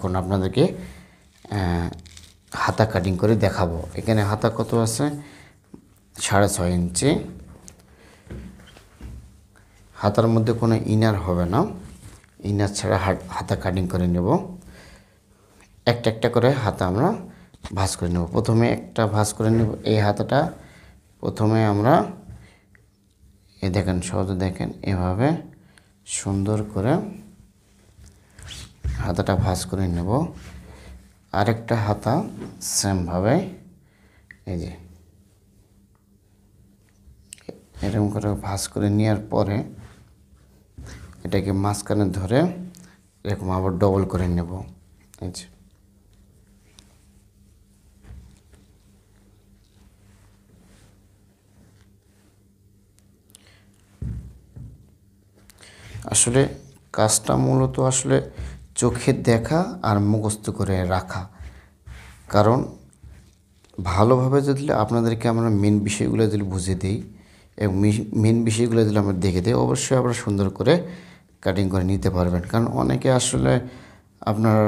এখন আপনাদেরকে হাতা কাটিং করে দেখাবো। এখানে হাতা কত আছে, 6.5 ইঞ্চি। হাতার মধ্যে কোনো ইনার হবে না, ইনার ছাড়া হাতা কাটিং করে নেব। একটা একটা করে হাতা আমরা ভাঁজ করে নেব। প্রথমে একটা ভাঁজ করে নেব। এই হাতাটা প্রথমে আমরা দেখেন, সহজে দেখেন, এভাবে সুন্দর করে হাতাটা ভাঁজ করে নেব। আরেকটা হাতা সেমভাবে এই যে এরকম করে ভাঁজ করে নেওয়ার পরে এটাকে মাঝখানে ধরে এরকম আবার ডবল করে নেব। এই যে আসলে কাজটা মূলত আসলে চোখে দেখা আর মুখস্থ করে রাখা। কারণ ভালোভাবে যদি আপনাদেরকে আমরা মেন বিষয়গুলো যদি বুঝিয়ে দিই এবং মেন বিষয়গুলো যদি আমরা দেখে দিই, অবশ্যই আপনারা সুন্দর করে কাটিং করে নিতে পারবেন। কারণ অনেকে আসলে আপনার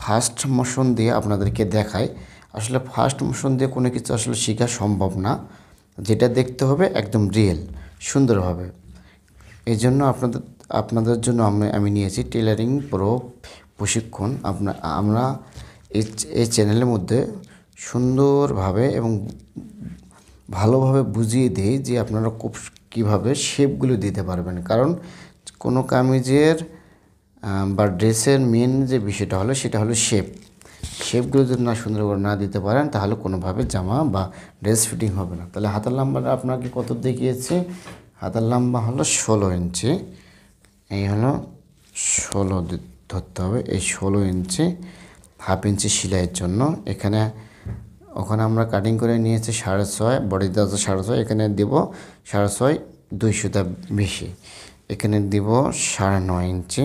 ফার্স্ট মোশন দিয়ে আপনাদেরকে দেখায়, আসলে ফার্স্ট মোশন দিয়ে কোনো কিছু আসলে শেখা সম্ভব না। যেটা দেখতে হবে একদম রিয়েল সুন্দরভাবে। এই জন্য আপনাদের জন্য আমি নিয়েছি টেলারিং প্রো প্রশিক্ষণ। আমরা এই চ্যানেলের মধ্যে সুন্দরভাবে এবং ভালোভাবে বুঝিয়ে দিই যে আপনারা কীভাবে শেপগুলো দিতে পারবেন। কারণ কোনো কামিজের বা ড্রেসের মেন যে বিষয়টা হলো সেটা হলো শেপগুলো যদি না সুন্দর করে না দিতে পারেন তাহলে কোনোভাবে জামা বা ড্রেস ফিটিং হবে না। তাহলে হাতার লম্বাটা আপনাকে কত দেখিয়েছি, হাতার লম্বা হলো 16 ইঞ্চি। এই হলো 16 ধরতে হবে। এই 16 ইঞ্চি, হাফ ইঞ্চি সেলাইয়ের জন্য। ওখানে আমরা কাটিং করে নিয়েছি 6.5, বডিতে আছে 6.5, এখানে দিব 6.5, 2 সুতা বেশি, এখানে দিব 9.5 ইঞ্চি।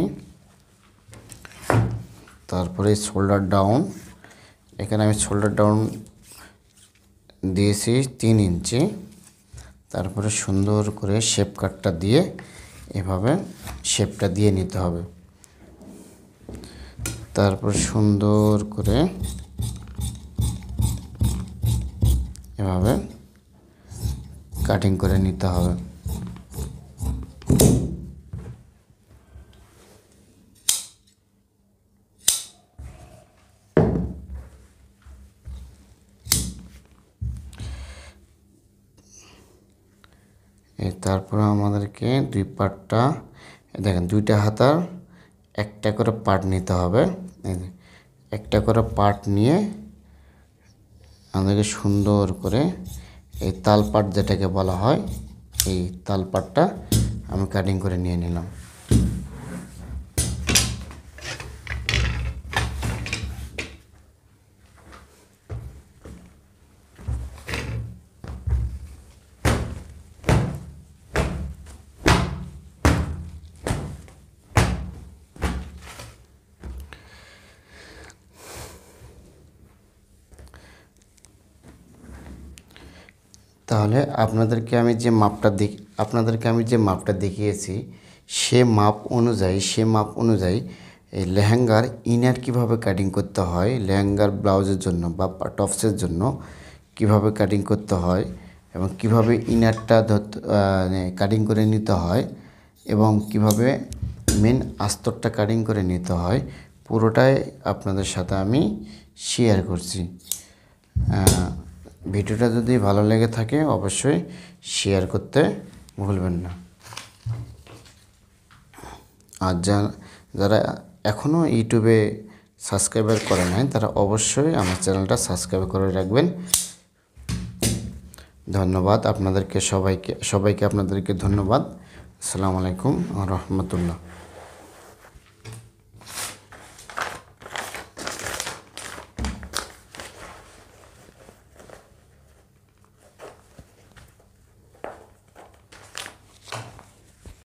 তারপরে শোল্ডার ডাউন, এখানে আমি শোল্ডার ডাউন দিয়েছি 3 ইঞ্চি। তারপরে সুন্দর করে শেপ কাটটা দিয়ে এভাবে শেপটা দিয়ে নিতে হবে। তারপর সুন্দর করে এভাবে কাটিং করে নিতে হবে। তারপরে আমাদেরকে দুই পার্টটা দেখেন, দুইটা হাতার একটা করে পার্ট নিতে হবে। একটা করে পার্ট নিয়ে আমাদেরকে সুন্দর করে এই তাল পাট যেটাকে বলা হয়, এই তাল পাটটা আমি কাটিং করে নিয়ে নিলাম। তাহলে আপনাদেরকে আমি যে মাপটা দেখিয়েছি সে মাপ অনুযায়ী এই লেহেঙ্গার ইনার কিভাবে কাটিং করতে হয়, লেহেঙ্গার ব্লাউজের জন্য বা টপসের জন্য কিভাবে কাটিং করতে হয় এবং কিভাবে ইনারটা কাটিং করে নিতে হয় এবং কিভাবে মেন আস্তরটা কাটিং করে নিতে হয়, পুরোটাই আপনাদের সাথে আমি শেয়ার করছি। ভিডিওটা যদি ভালো লেগে থাকে অবশ্যই শেয়ার করতে ভুলবেন না। আর যারা এখনও ইউটিউবে সাবস্ক্রাইবার করে নাই তারা অবশ্যই আমার চ্যানেলটা সাবস্ক্রাইব করে রাখবেন। ধন্যবাদ আপনাদেরকে সবাইকে আপনাদেরকে ধন্যবাদ। আসসালামু আলাইকুম ওয়া রাহমাতুল্লাহ।